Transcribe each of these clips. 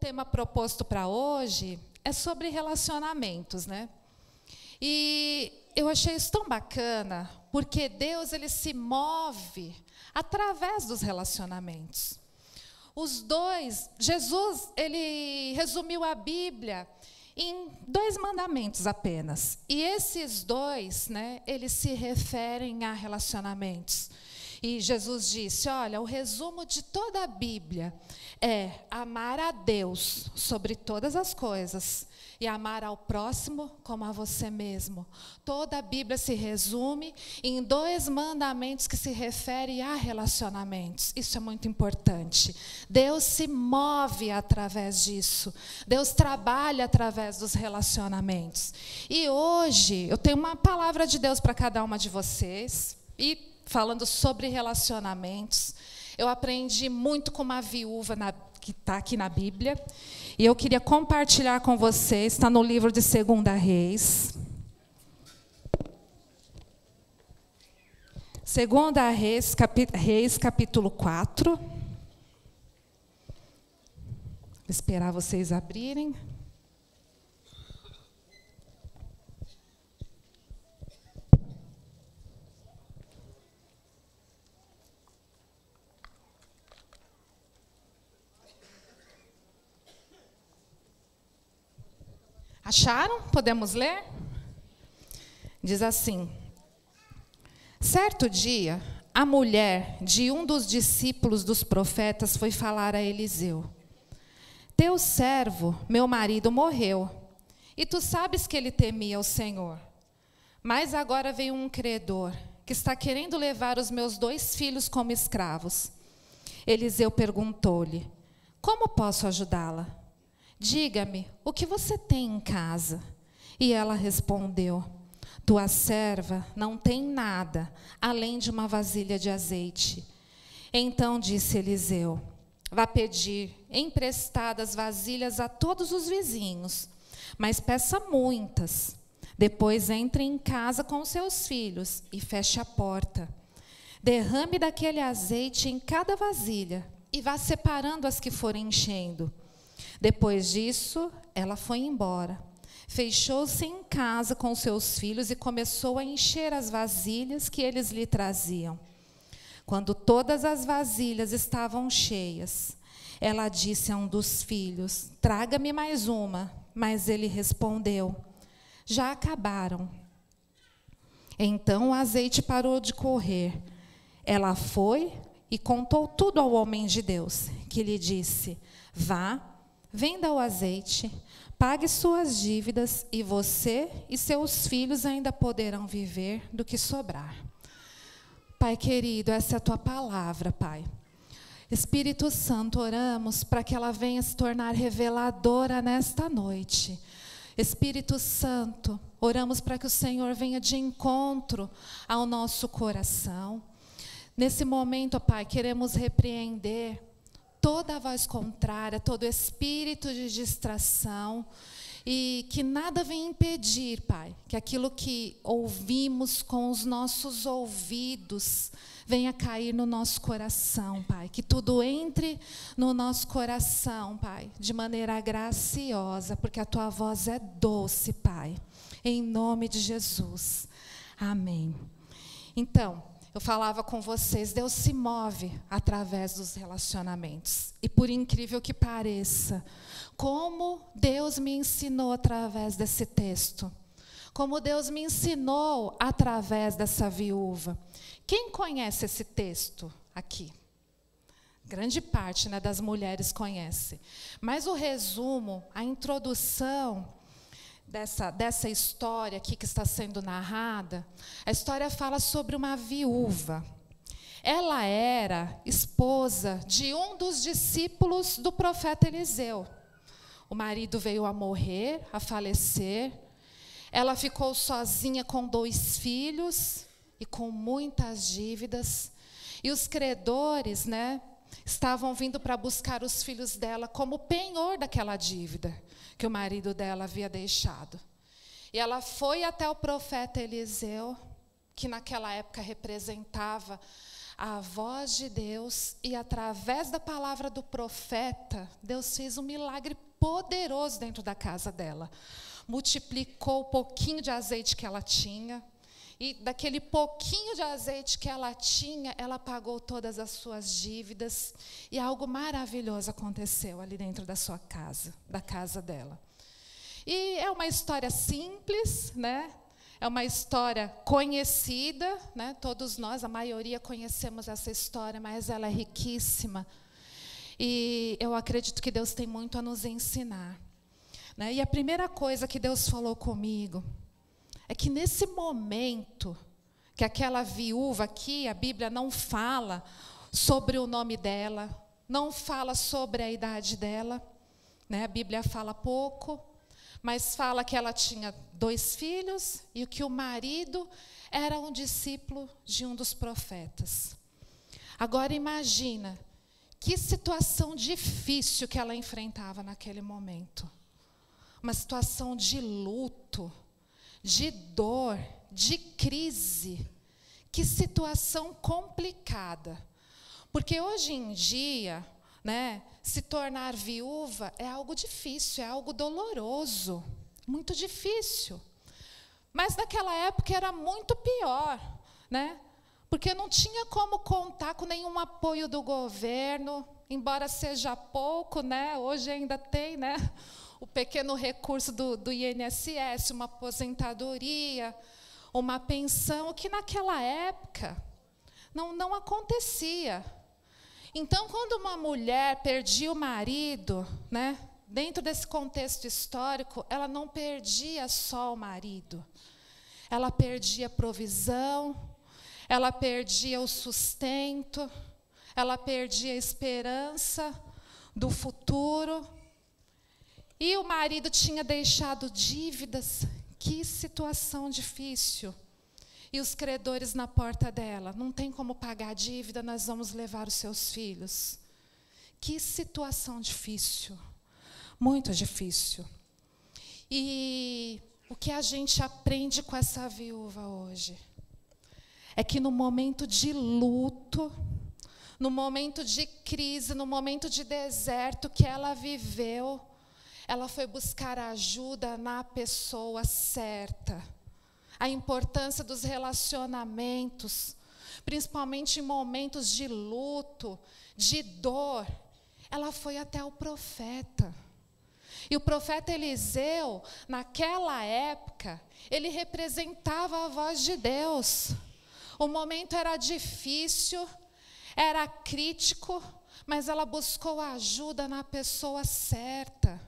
tema proposto para hoje é sobre relacionamentos, né? E eu achei isso tão bacana, porque Deus, ele se move através dos relacionamentos. Jesus, ele resumiu a Bíblia em 2 mandamentos apenas. E esses 2, né, eles se referem a relacionamentos. E Jesus disse, olha, o resumo de toda a Bíblia é amar a Deus sobre todas as coisas e amar ao próximo como a você mesmo. Toda a Bíblia se resume em 2 mandamentos que se referem a relacionamentos. Isso é muito importante. Deus se move através disso. Deus trabalha através dos relacionamentos. E hoje eu tenho uma palavra de Deus para cada uma de vocês. E falando sobre relacionamentos, eu aprendi muito com uma viúva que está aqui na Bíblia. E eu queria compartilhar com vocês, está no livro de 2 Reis. 2 Reis, capítulo 4. Vou esperar vocês abrirem. Acharam? Podemos ler? Diz assim: certo dia, a mulher de um dos discípulos dos profetas foi falar a Eliseu: teu servo, meu marido, morreu, e tu sabes que ele temia o Senhor. Mas agora veio um credor, que está querendo levar os meus 2 filhos como escravos. Eliseu perguntou-lhe: como posso ajudá-la? Diga-me, o que você tem em casa? E ela respondeu: tua serva não tem nada, além de uma vasilha de azeite. Então disse Eliseu: vá pedir emprestadas vasilhas a todos os vizinhos, mas peça muitas. Depois entre em casa com seus filhos e feche a porta. Derrame daquele azeite em cada vasilha e vá separando as que forem enchendo. Depois disso, ela foi embora. Fechou-se em casa com seus filhos e começou a encher as vasilhas que eles lhe traziam. Quando todas as vasilhas estavam cheias, ela disse a um dos filhos: traga-me mais uma. Mas ele respondeu: já acabaram. Então o azeite parou de correr. Ela foi e contou tudo ao homem de Deus, que lhe disse: vá, venda o azeite, pague suas dívidas, e você e seus filhos ainda poderão viver do que sobrar. Pai querido, essa é a tua palavra, Pai. Espírito Santo, oramos para que ela venha se tornar reveladora nesta noite. Espírito Santo, oramos para que o Senhor venha de encontro ao nosso coração. Nesse momento, ó Pai, queremos repreender toda a voz contrária, todo espírito de distração, e que nada venha impedir, Pai, que aquilo que ouvimos com os nossos ouvidos venha cair no nosso coração, Pai. Que tudo entre no nosso coração, Pai, de maneira graciosa, porque a tua voz é doce, Pai. Em nome de Jesus. Amém. Então, eu falava com vocês, Deus se move através dos relacionamentos. E por incrível que pareça, como Deus me ensinou através desse texto, como Deus me ensinou através dessa viúva. Quem conhece esse texto aqui? Grande parte, né, das mulheres conhece. Mas o resumo, a introdução dessa história aqui que está sendo narrada, a história fala sobre uma viúva. Ela era esposa de um dos discípulos do profeta Eliseu. O marido veio a morrer, a falecer. Ela ficou sozinha com 2 filhos e com muitas dívidas. E os credores, né, estavam vindo para buscar os filhos dela como penhor daquela dívida que o marido dela havia deixado. E ela foi até o profeta Eliseu, que naquela época representava a voz de Deus e através da palavra do profeta, Deus fez um milagre poderoso dentro da casa dela. Multiplicou o pouquinho de azeite que ela tinha. E daquele pouquinho de azeite que ela tinha, ela pagou todas as suas dívidas. E algo maravilhoso aconteceu ali dentro da sua casa, da casa dela. E é uma história simples, né? É uma história conhecida, né? Todos nós, a maioria, conhecemos essa história, mas ela é riquíssima. E eu acredito que Deus tem muito a nos ensinar, né? E a primeira coisa que Deus falou comigo é que nesse momento que aquela viúva aqui, a Bíblia não fala sobre o nome dela, não fala sobre a idade dela, né? A Bíblia fala pouco, mas fala que ela tinha 2 filhos e que o marido era um discípulo de um dos profetas. Agora imagina que situação difícil que ela enfrentava naquele momento. Uma situação de luto, de dor, de crise. Que situação complicada. Porque hoje em dia, né, se tornar viúva é algo difícil, é algo doloroso, muito difícil. Mas naquela época era muito pior, né? Porque não tinha como contar com nenhum apoio do governo, embora seja pouco, né? Hoje ainda tem, né, o pequeno recurso do INSS, uma aposentadoria, uma pensão, que naquela época não acontecia. Então, quando uma mulher perdia o marido, né, dentro desse contexto histórico, ela não perdia só o marido. Ela perdia provisão, ela perdia o sustento, ela perdia a esperança do futuro. E o marido tinha deixado dívidas. Que situação difícil. E os credores na porta dela. Não tem como pagar a dívida, nós vamos levar os seus filhos. Que situação difícil. Muito difícil. E o que a gente aprende com essa viúva hoje é que no momento de luto, no momento de crise, no momento de deserto que ela viveu, ela foi buscar ajuda na pessoa certa. A importância dos relacionamentos, principalmente em momentos de luto, de dor, ela foi até o profeta. E o profeta Eliseu, naquela época, ele representava a voz de Deus. O momento era difícil, era crítico, mas ela buscou ajuda na pessoa certa.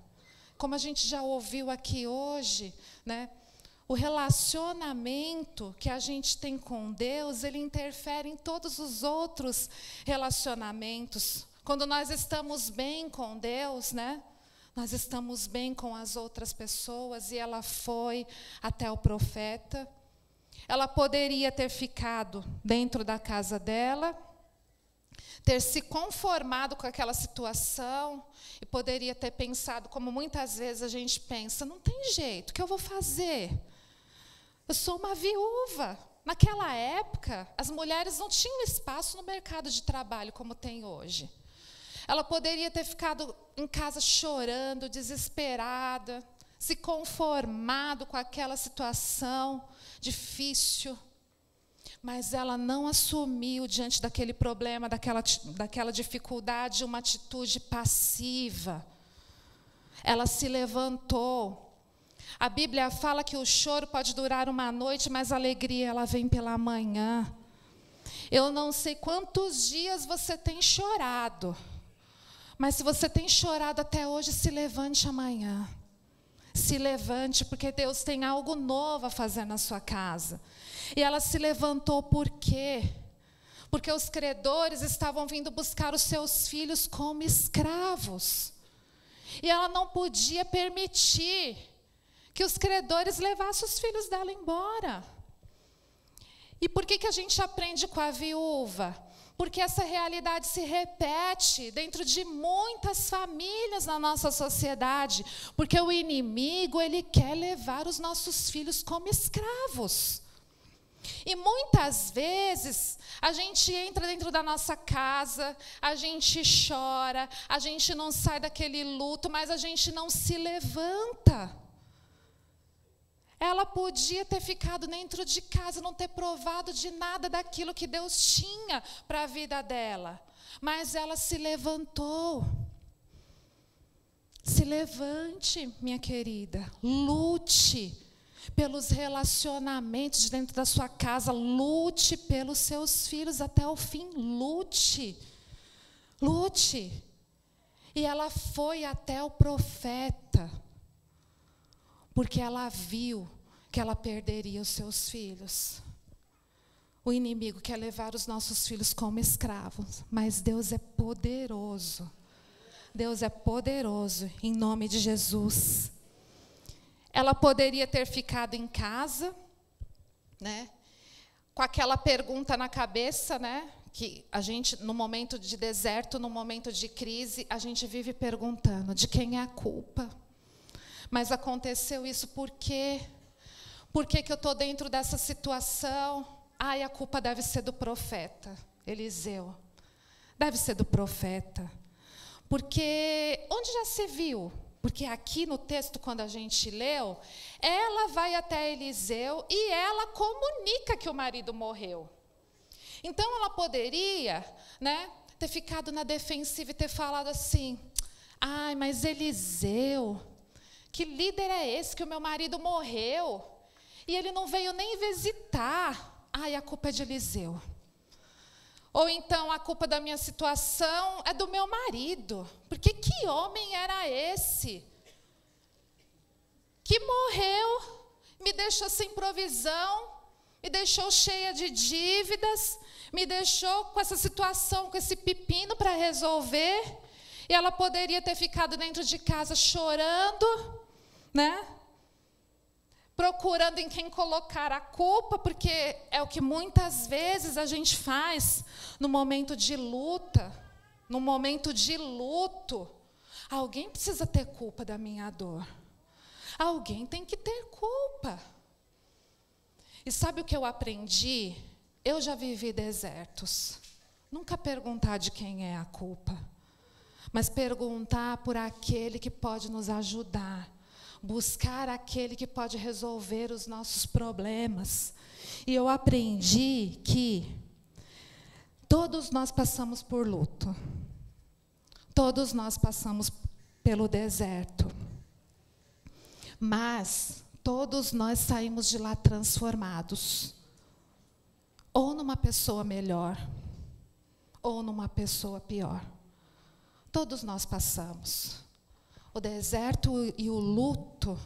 Como a gente já ouviu aqui hoje, né? O relacionamento que a gente tem com Deus, ele interfere em todos os outros relacionamentos. Quando nós estamos bem com Deus, né? Nós estamos bem com as outras pessoas, e ela foi até o profeta. Ela poderia ter ficado dentro da casa dela, ter se conformado com aquela situação, e poderia ter pensado, como muitas vezes a gente pensa, não tem jeito, o que eu vou fazer? Eu sou uma viúva. Naquela época, as mulheres não tinham espaço no mercado de trabalho como tem hoje. Ela poderia ter ficado em casa chorando, desesperada, se conformado com aquela situação difícil. Mas ela não assumiu, diante daquele problema, daquela dificuldade, uma atitude passiva. Ela se levantou. A Bíblia fala que o choro pode durar uma noite, mas a alegria ela vem pela manhã. Eu não sei quantos dias você tem chorado, mas se você tem chorado até hoje, se levante amanhã. Se levante, porque Deus tem algo novo a fazer na sua casa. E ela se levantou por quê? Porque os credores estavam vindo buscar os seus filhos como escravos. E ela não podia permitir que os credores levassem os filhos dela embora. E por que a gente aprende com a viúva? Porque essa realidade se repete dentro de muitas famílias na nossa sociedade. Porque o inimigo, ele quer levar os nossos filhos como escravos. E muitas vezes a gente entra dentro da nossa casa, a gente chora, a gente não sai daquele luto, mas a gente não se levanta. Ela podia ter ficado dentro de casa, não ter provado de nada daquilo que Deus tinha para a vida dela. Mas ela se levantou. Se levante, minha querida, lute pelos relacionamentos de dentro da sua casa, lute pelos seus filhos até o fim, lute. E ela foi até o profeta, porque ela viu que ela perderia os seus filhos. O inimigo quer levar os nossos filhos como escravos, mas Deus é poderoso. Deus é poderoso, em nome de Jesus. Ela poderia ter ficado em casa, né, com aquela pergunta na cabeça, né, que a gente, no momento de deserto, no momento de crise, a gente vive perguntando, de quem é a culpa? Mas aconteceu isso por quê? Por que que eu estou dentro dessa situação? Ai, a culpa deve ser do profeta, Eliseu. Deve ser do profeta. Porque onde já se viu? Porque aqui no texto, quando a gente leu, ela vai até Eliseu e ela comunica que o marido morreu. Então, ela poderia, né, ter ficado na defensiva e ter falado assim, ai, mas Eliseu, que líder é esse que o meu marido morreu? E ele não veio nem visitar. Ai, a culpa é de Eliseu. Ou então, a culpa da minha situação é do meu marido. Porque que homem era esse? Que morreu, me deixou sem provisão, me deixou cheia de dívidas, me deixou com essa situação, com esse pepino para resolver. E ela poderia ter ficado dentro de casa chorando, né? Procurando em quem colocar a culpa, porque é o que muitas vezes a gente faz no momento de luta, no momento de luto. Alguém precisa ter culpa da minha dor. Alguém tem que ter culpa. E sabe o que eu aprendi? Eu já vivi desertos. Nunca perguntar de quem é a culpa, mas perguntar por aquele que pode nos ajudar. Buscar aquele que pode resolver os nossos problemas. E eu aprendi que todos nós passamos por luto. Todos nós passamos pelo deserto. Mas todos nós saímos de lá transformados. Ou numa pessoa melhor, ou numa pessoa pior. Todos nós passamos. O deserto e o luto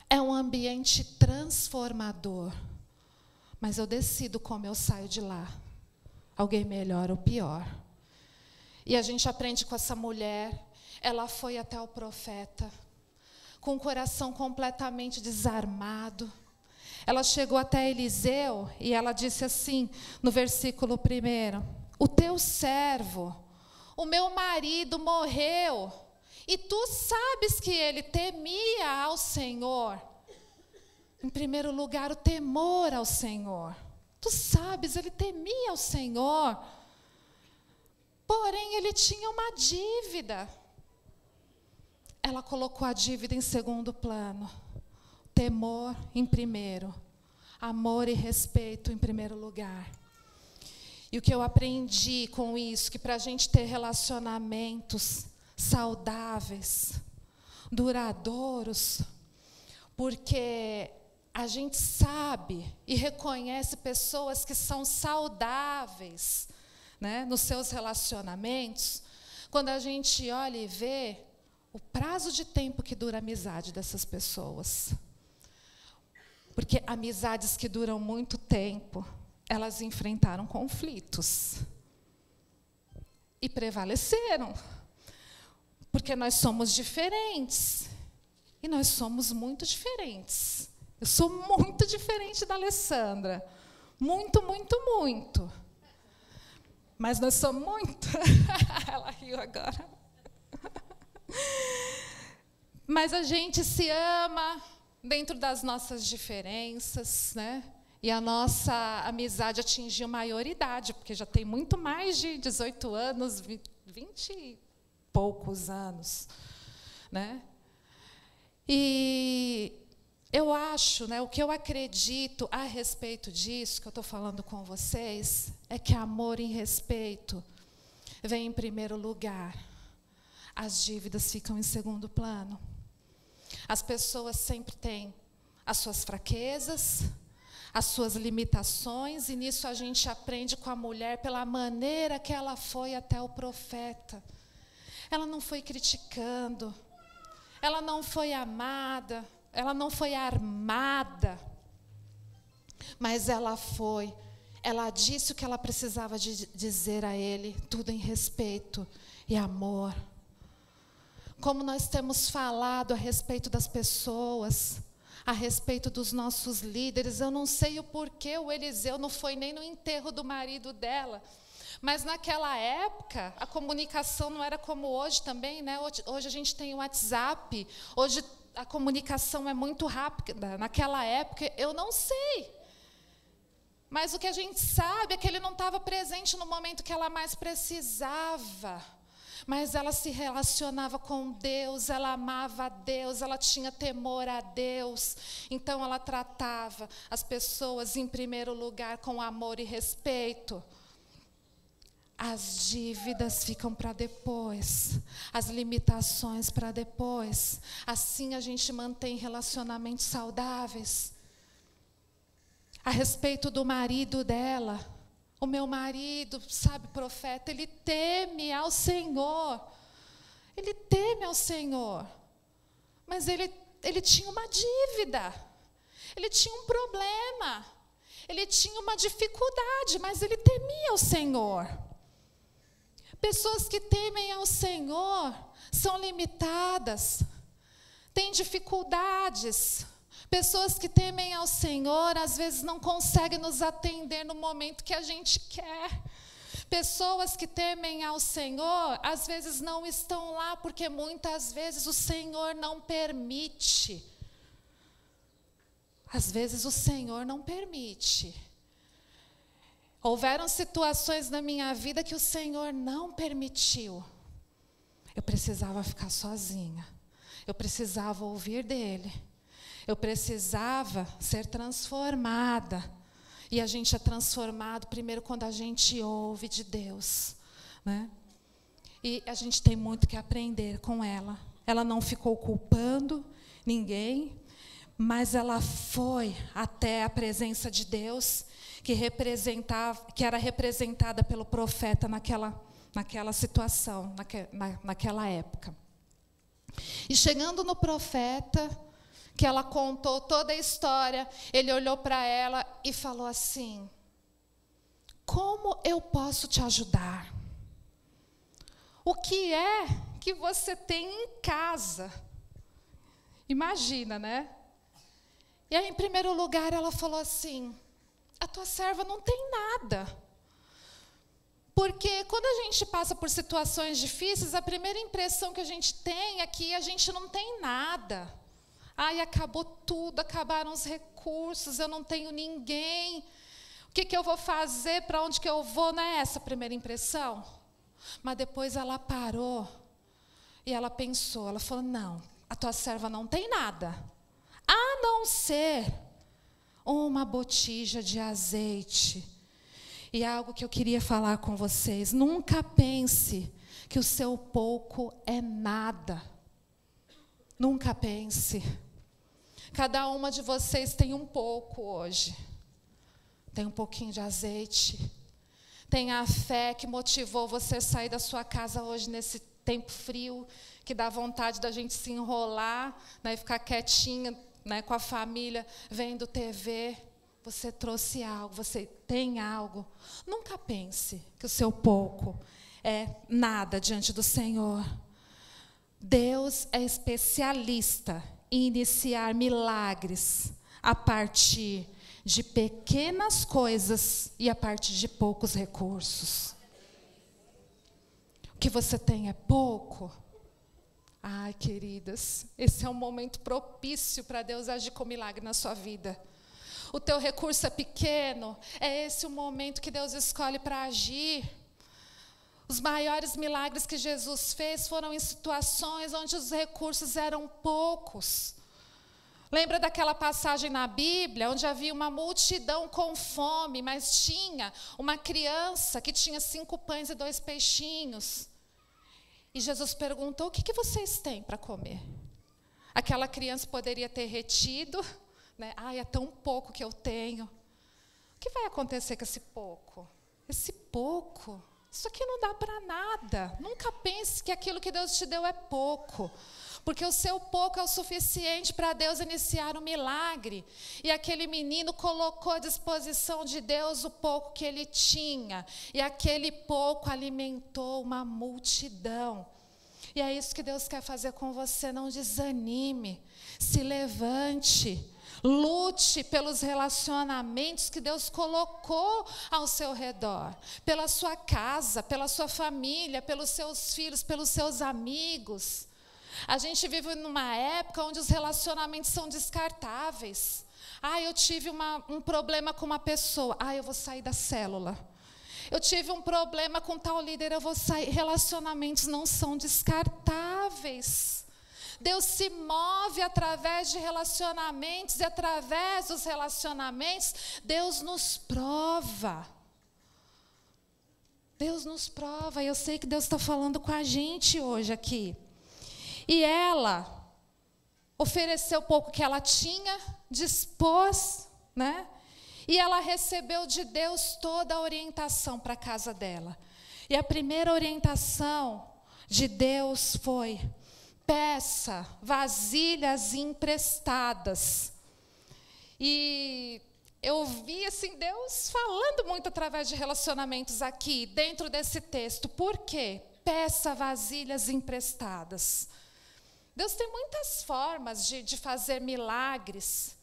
é um ambiente transformador. Mas eu decido como eu saio de lá. Alguém melhor ou pior. E a gente aprende com essa mulher. Ela foi até o profeta, com o coração completamente desarmado. Ela chegou até Eliseu e ela disse assim, no versículo 1, o teu servo, o meu marido morreu. E tu sabes que ele temia ao Senhor. Em primeiro lugar, o temor ao Senhor. Tu sabes, ele temia ao Senhor. Porém, ele tinha uma dívida. Ela colocou a dívida em segundo plano. Temor em primeiro. Amor e respeito em primeiro lugar. E o que eu aprendi com isso, que para a gente ter relacionamentos saudáveis, duradouros, porque a gente sabe e reconhece pessoas que são saudáveis, né, nos seus relacionamentos, quando a gente olha e vê o prazo de tempo que dura a amizade dessas pessoas. Porque amizades que duram muito tempo, elas enfrentaram conflitos e prevaleceram. Porque nós somos diferentes. E nós somos muito diferentes. Eu sou muito diferente da Alessandra. Muito, muito, muito. Mas nós somos muito. Ela riu agora. Mas a gente se ama dentro das nossas diferenças, né? E a nossa amizade atingiu maioridade, porque já tem muito mais de 18 anos, 20 e poucos anos, né? E eu acho, né, o que eu acredito a respeito disso, que eu estou falando com vocês, é que amor e respeito vem em primeiro lugar. As dívidas ficam em segundo plano. As pessoas sempre têm as suas fraquezas, as suas limitações, e nisso a gente aprende com a mulher pela maneira que ela foi até o profeta. Ela não foi criticando, ela não foi amada, ela não foi armada, mas ela disse o que ela precisava dizer a ele, tudo em respeito e amor. Como nós temos falado a respeito das pessoas, a respeito dos nossos líderes, eu não sei o porquê o Eliseu não foi nem no enterro do marido dela, mas naquela época a comunicação não era como hoje também, né? Hoje a gente tem o WhatsApp, hoje a comunicação é muito rápida. Naquela época eu não sei, mas o que a gente sabe é que ele não estava presente no momento que ela mais precisava. Mas ela se relacionava com Deus, ela amava a Deus, ela tinha temor a Deus. Então ela tratava as pessoas em primeiro lugar com amor e respeito. As dívidas ficam para depois, as limitações para depois. Assim a gente mantém relacionamentos saudáveis. A respeito do marido dela, o meu marido, sabe, profeta, ele teme ao Senhor. Ele teme ao Senhor. Mas ele tinha uma dívida. Ele tinha um problema. Ele tinha uma dificuldade, mas ele temia ao Senhor. Pessoas que temem ao Senhor são limitadas, têm dificuldades. Pessoas que temem ao Senhor, às vezes não conseguem nos atender no momento que a gente quer. Pessoas que temem ao Senhor, às vezes não estão lá, porque muitas vezes o Senhor não permite. Às vezes o Senhor não permite. Houveram situações na minha vida que o Senhor não permitiu. Eu precisava ficar sozinha. Eu precisava ouvir dEle. Eu precisava ser transformada. E a gente é transformado primeiro quando a gente ouve de Deus, né? E a gente tem muito que aprender com ela. Ela não ficou culpando ninguém, mas ela foi até a presença de Deus, que era representada pelo profeta naquela situação, naquela época. E chegando no profeta, que ela contou toda a história, ele olhou para ela e falou assim: como eu posso te ajudar? O que é que você tem em casa? Imagina, né? E aí, em primeiro lugar, ela falou assim: a tua serva não tem nada. Porque quando a gente passa por situações difíceis, a primeira impressão que a gente tem é que a gente não tem nada. Ai, acabou tudo, acabaram os recursos, eu não tenho ninguém. O que eu vou fazer, para onde que eu vou? Não é essa a primeira impressão? Mas depois ela parou e ela pensou, ela falou: não, a tua serva não tem nada, a não ser uma botija de azeite. E algo que eu queria falar com vocês: nunca pense que o seu pouco é nada. Nunca pense. Cada uma de vocês tem um pouco hoje. Tem um pouquinho de azeite. Tem a fé que motivou você a sair da sua casa hoje nesse tempo frio, que dá vontade da gente se enrolar, né, e ficar quietinha, né, com a família, vendo TV. Você trouxe algo, você tem algo. Nunca pense que o seu pouco é nada diante do Senhor. Deus é especialista em iniciar milagres a partir de pequenas coisas e a partir de poucos recursos. O que você tem é pouco? Ai, queridas, esse é um momento propício para Deus agir com milagre na sua vida. o teu recurso é pequeno, é esse o momento que Deus escolhe para agir. Os maiores milagres que Jesus fez foram em situações onde os recursos eram poucos. Lembra daquela passagem na Bíblia, onde havia uma multidão com fome, mas tinha uma criança que tinha 5 pães e 2 peixinhos. E Jesus perguntou, o que vocês têm para comer? Aquela criança poderia ter retido, né? É tão pouco que eu tenho. O que vai acontecer com esse pouco? Esse pouco, isso aqui não dá para nada. Nunca pense que aquilo que Deus te deu é pouco. Porque o seu pouco é o suficiente para Deus iniciar um milagre. E aquele menino colocou à disposição de Deus o pouco que ele tinha. E aquele pouco alimentou uma multidão. E é isso que Deus quer fazer com você. Não desanime, se levante, lute pelos relacionamentos que Deus colocou ao seu redor. Pela sua casa, pela sua família, pelos seus filhos, pelos seus amigos. A gente vive numa época onde os relacionamentos são descartáveis. Eu tive um problema com uma pessoa. Eu vou sair da célula. Eu tive um problema com tal líder, eu vou sair. Relacionamentos não são descartáveis. Deus se move através de relacionamentos, e através dos relacionamentos, Deus nos prova. Deus nos prova, e eu sei que Deus está falando com a gente hoje aqui. E ela ofereceu o pouco que ela tinha, dispôs, né? E ela recebeu de Deus toda a orientação para a casa dela. E a primeira orientação de Deus foi: peça vasilhas emprestadas. E eu vi assim, Deus falando muito através de relacionamentos aqui, dentro desse texto. Por quê? Peça vasilhas emprestadas. Deus tem muitas formas de fazer milagres,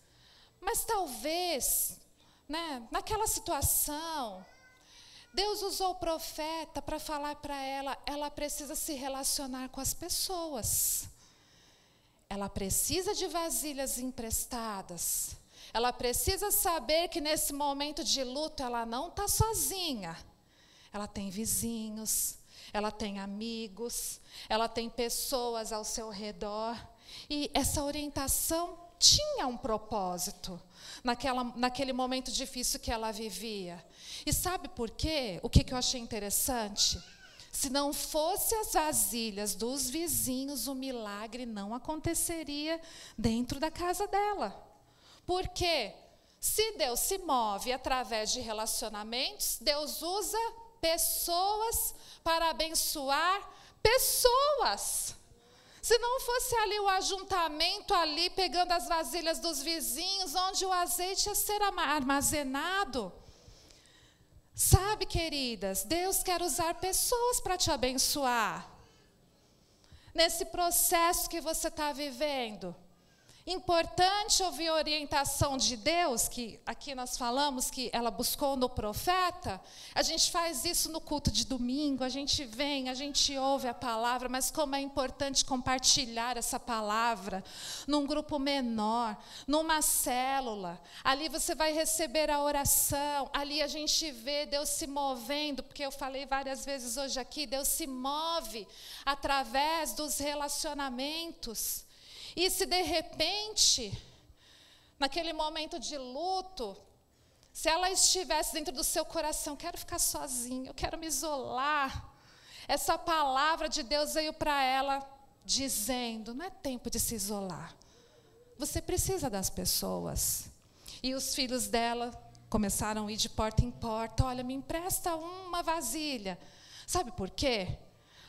mas talvez, né, naquela situação, Deus usou o profeta para falar para ela precisa se relacionar com as pessoas. Ela precisa de vasilhas emprestadas. Ela precisa saber que nesse momento de luto ela não está sozinha. Ela tem vizinhos, ela tem amigos, ela tem pessoas ao seu redor. E essa orientação tinha um propósito naquele momento difícil que ela vivia. E sabe por quê? O que eu achei interessante? Se não fosse as vasilhas dos vizinhos, o milagre não aconteceria dentro da casa dela. Por quê? Se Deus se move através de relacionamentos, Deus usa pessoas para abençoar pessoas. Se não fosse ali o ajuntamento, ali pegando as vasilhas dos vizinhos, onde o azeite ia ser armazenado. Sabe, queridas, Deus quer usar pessoas para te abençoar. Nesse processo que você está vivendo, importante ouvir a orientação de Deus, que aqui nós falamos que ela buscou no profeta. A gente faz isso no culto de domingo, a gente vem, a gente ouve a palavra, mas como é importante compartilhar essa palavra num grupo menor, numa célula. Ali você vai receber a oração, ali a gente vê Deus se movendo, porque eu falei várias vezes hoje aqui, Deus se move através dos relacionamentos. E se de repente, naquele momento de luto, se ela estivesse dentro do seu coração, quero ficar sozinha, eu quero me isolar. Essa palavra de Deus veio para ela dizendo, não é tempo de se isolar. Você precisa das pessoas. E os filhos dela começaram a ir de porta em porta, olha, me empresta uma vasilha. Sabe por quê?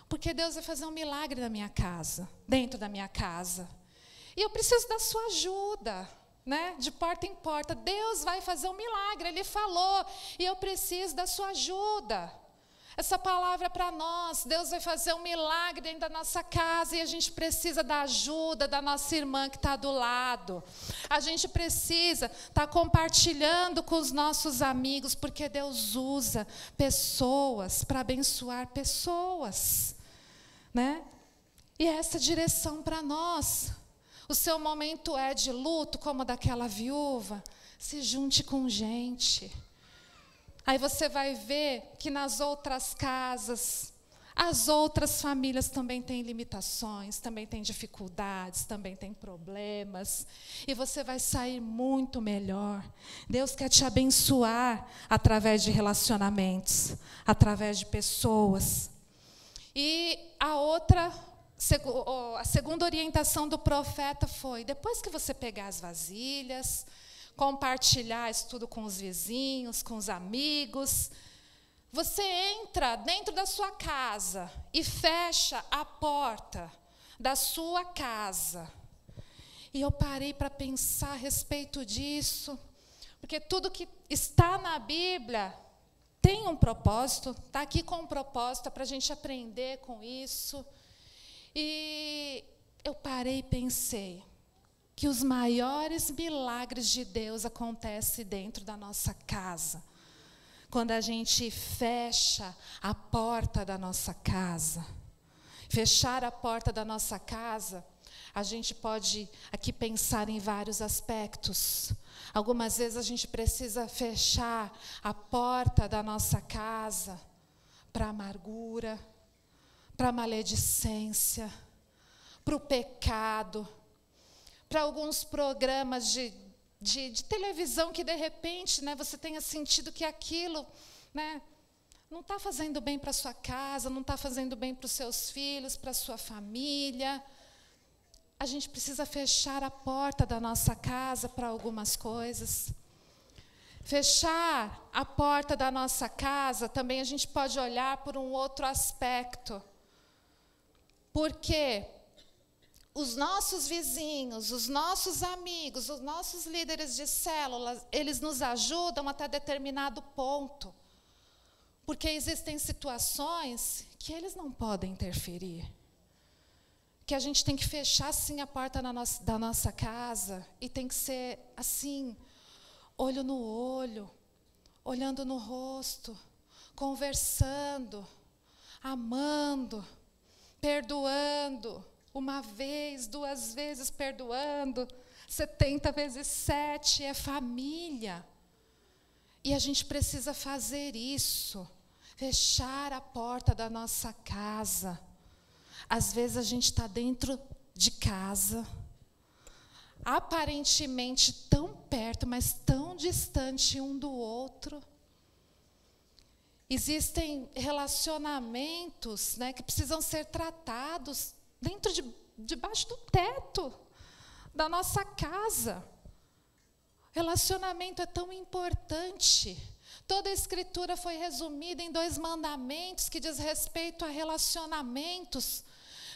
Porque Deus vai fazer um milagre na minha casa, dentro da minha casa. E eu preciso da sua ajuda, né? De porta em porta. Deus vai fazer um milagre, Ele falou. E eu preciso da sua ajuda. Essa palavra é para nós. Deus vai fazer um milagre dentro da nossa casa. E a gente precisa da ajuda da nossa irmã que está do lado. A gente precisa estar compartilhando com os nossos amigos. Porque Deus usa pessoas para abençoar pessoas, né? E essa direção para nós. O seu momento é de luto, como daquela viúva. Se junte com gente. Aí você vai ver que nas outras casas, as outras famílias também têm limitações, também têm dificuldades, também têm problemas. E você vai sair muito melhor. Deus quer te abençoar através de relacionamentos, através de pessoas. E a segunda orientação do profeta foi, depois que você pegar as vasilhas, compartilhar isso tudo com os vizinhos, com os amigos, você entra dentro da sua casa e fecha a porta da sua casa. E eu parei para pensar a respeito disso, porque tudo que está na Bíblia tem um propósito, está aqui com um propósito, para a gente aprender com isso. E eu parei e pensei que os maiores milagres de Deus acontecem dentro da nossa casa. Quando a gente fecha a porta da nossa casa. Fechar a porta da nossa casa, a gente pode aqui pensar em vários aspectos. Algumas vezes a gente precisa fechar a porta da nossa casa para a amargura, para a maledicência, para o pecado, para alguns programas de televisão que, de repente, né, você tenha sentido que aquilo, né, não está fazendo bem para a sua casa, não está fazendo bem para os seus filhos, para a sua família. A gente precisa fechar a porta da nossa casa para algumas coisas. Fechar a porta da nossa casa, também a gente pode olhar por um outro aspecto. Porque os nossos vizinhos, os nossos amigos, os nossos líderes de células, eles nos ajudam até determinado ponto. Porque existem situações que eles não podem interferir. Que a gente tem que fechar, sim, a porta da nossa casa, e tem que ser assim, olho no olho, olhando no rosto, conversando, amando, perdoando, uma vez, 2 vezes perdoando, 70 vezes 7 é família. E a gente precisa fazer isso, fechar a porta da nossa casa. Às vezes a gente está dentro de casa, aparentemente tão perto, mas tão distante um do outro. Existem relacionamentos, né, que precisam ser tratados debaixo do teto da nossa casa. Relacionamento é tão importante. Toda a Escritura foi resumida em 2 mandamentos que diz respeito a relacionamentos.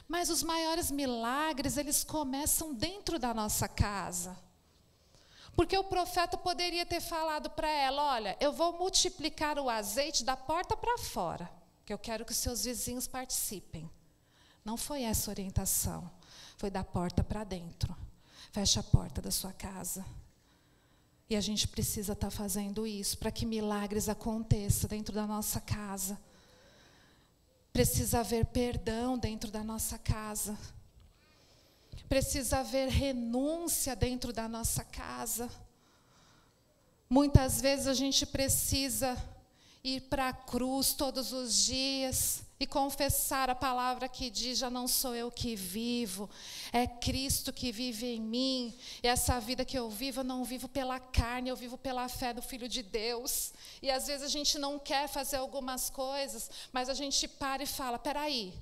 Mas os maiores milagres, eles começam dentro da nossa casa. Porque o profeta poderia ter falado para ela, olha, eu vou multiplicar o azeite da porta para fora, que eu quero que os seus vizinhos participem. Não foi essa a orientação, foi da porta para dentro. Fecha a porta da sua casa. E a gente precisa estar fazendo isso para que milagres aconteçam dentro da nossa casa. Precisa haver perdão dentro da nossa casa. Precisa haver renúncia dentro da nossa casa. Muitas vezes a gente precisa ir para a cruz todos os dias e confessar a palavra que diz, já não sou eu que vivo, é Cristo que vive em mim. E essa vida que eu vivo, eu não vivo pela carne, eu vivo pela fé do Filho de Deus. E às vezes a gente não quer fazer algumas coisas, mas a gente para e fala, peraí,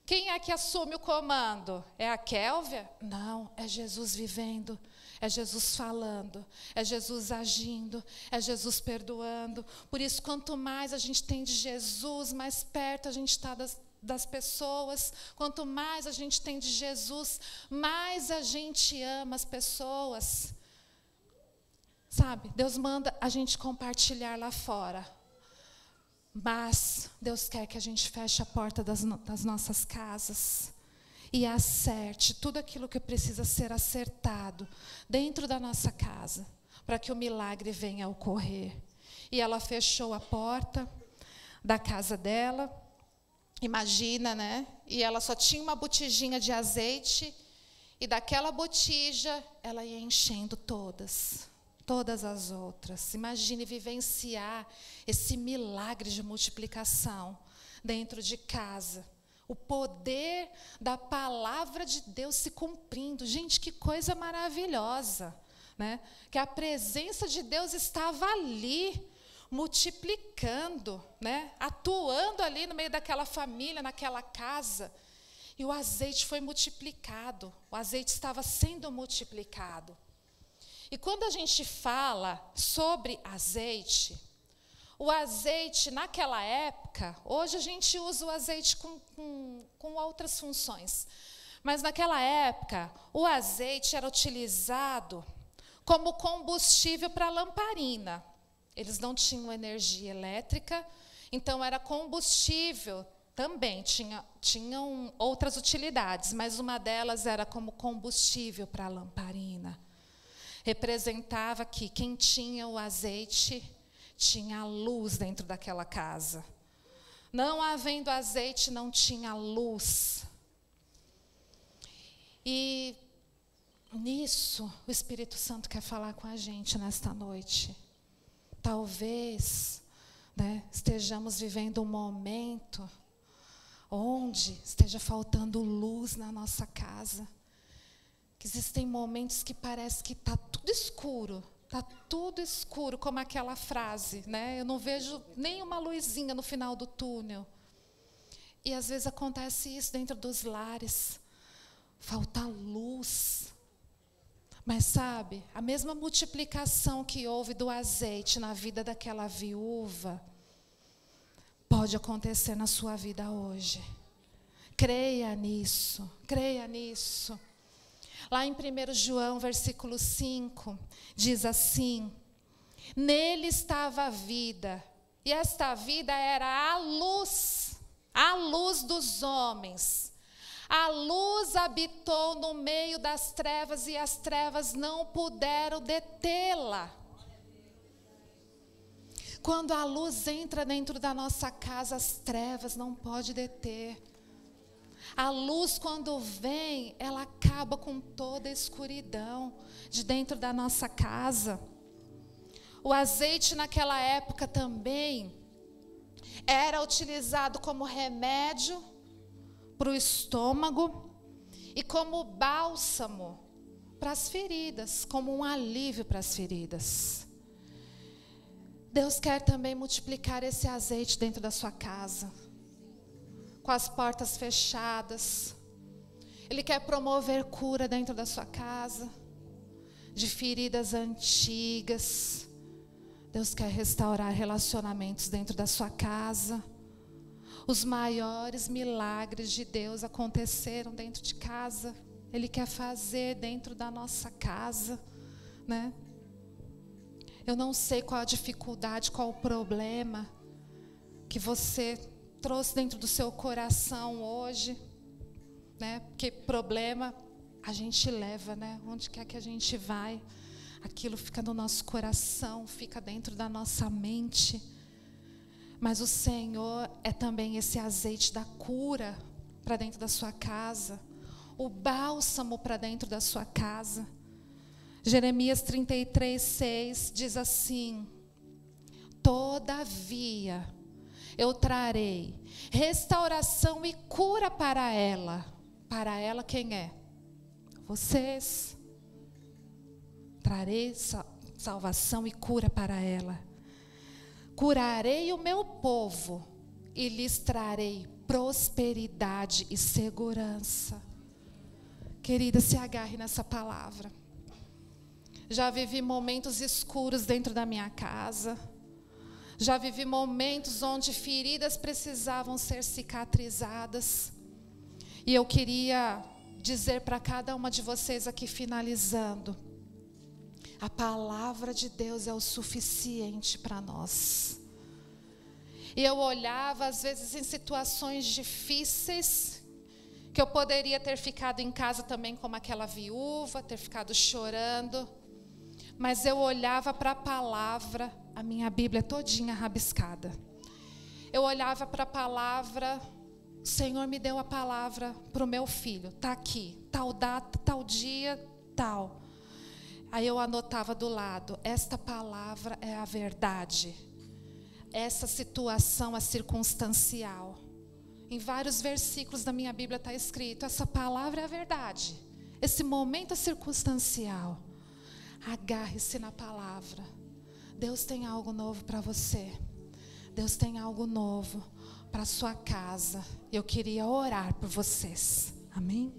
quem é que assume o comando? É a Kélvia? Não, é Jesus vivendo. É Jesus falando, é Jesus agindo, é Jesus perdoando. Por isso, quanto mais a gente tem de Jesus, mais perto a gente está das pessoas. Quanto mais a gente tem de Jesus, mais a gente ama as pessoas. Sabe, Deus manda a gente compartilhar lá fora. Mas Deus quer que a gente feche a porta das nossas casas. E acerte tudo aquilo que precisa ser acertado dentro da nossa casa, para que o milagre venha a ocorrer. E ela fechou a porta da casa dela, imagina, né? E ela só tinha uma botijinha de azeite, e daquela botija ela ia enchendo todas. todas as outras. Imagine vivenciar esse milagre de multiplicação dentro de casa. O poder da palavra de Deus se cumprindo. Gente, que coisa maravilhosa, né? Que a presença de Deus estava ali, multiplicando, né? Atuando ali no meio daquela família, naquela casa. E o azeite foi multiplicado. O azeite estava sendo multiplicado. E quando a gente fala sobre azeite, o azeite naquela época, hoje a gente usa o azeite com outras funções, mas naquela época o azeite era utilizado como combustível para lamparina. Eles não tinham energia elétrica, então era combustível também, tinham outras utilidades, mas uma delas era como combustível para a lamparina. Representava que quem tinha o azeite tinha a luz dentro daquela casa. Não havendo azeite, não tinha luz. E nisso, o Espírito Santo quer falar com a gente nesta noite. Talvez, né, estejamos vivendo um momento onde esteja faltando luz na nossa casa. Que existem momentos que parece que está tudo escuro, como aquela frase, né? Eu não vejo nenhuma luzinha no final do túnel. E às vezes acontece isso dentro dos lares, falta luz. Mas sabe, a mesma multiplicação que houve do azeite na vida daquela viúva, pode acontecer na sua vida hoje. Creia nisso, creia nisso. Lá em 1 João, versículo 5, diz assim: nele estava a vida, e esta vida era a luz dos homens. A luz habitou no meio das trevas, e as trevas não puderam detê-la. Quando a luz entra dentro da nossa casa, as trevas não podem deter. A luz, quando vem, ela acaba com toda a escuridão de dentro da nossa casa. O azeite naquela época também era utilizado como remédio para o estômago e como bálsamo para as feridas, como um alívio para as feridas. Deus quer também multiplicar esse azeite dentro da sua casa, com as portas fechadas. Ele quer promover cura dentro da sua casa, de feridas antigas. Deus quer restaurar relacionamentos dentro da sua casa. Os maiores milagres de Deus aconteceram dentro de casa. Ele quer fazer dentro da nossa casa, né? Eu não sei qual a dificuldade, qual o problema que você trouxe dentro do seu coração hoje, né? Porque problema a gente leva, né? Onde quer que a gente vai, aquilo fica no nosso coração, fica dentro da nossa mente. Mas o Senhor é também esse azeite da cura para dentro da sua casa, o bálsamo para dentro da sua casa. Jeremias 33:6 diz assim: todavia eu trarei restauração e cura para ela. Para ela quem é? Vocês. Trarei salvação e cura para ela. Curarei o meu povo e lhes trarei prosperidade e segurança. Querida, se agarre nessa palavra. Já vivi momentos escuros dentro da minha casa. Já vivi momentos onde feridas precisavam ser cicatrizadas. E eu queria dizer para cada uma de vocês aqui, finalizando: a palavra de Deus é o suficiente para nós. E eu olhava, às vezes, em situações difíceis, que eu poderia ter ficado em casa também como aquela viúva, ter ficado chorando. Mas eu olhava para a palavra, a minha Bíblia todinha rabiscada. Eu olhava para a palavra, o Senhor me deu a palavra para o meu filho. Está aqui, tal data, tal dia, tal. Aí eu anotava do lado: esta palavra é a verdade. Essa situação é circunstancial. Em vários versículos da minha Bíblia está escrito: essa palavra é a verdade. Esse momento é circunstancial. Agarre-se na palavra. Deus tem algo novo para você. Deus tem algo novo para a sua casa. Eu queria orar por vocês. Amém?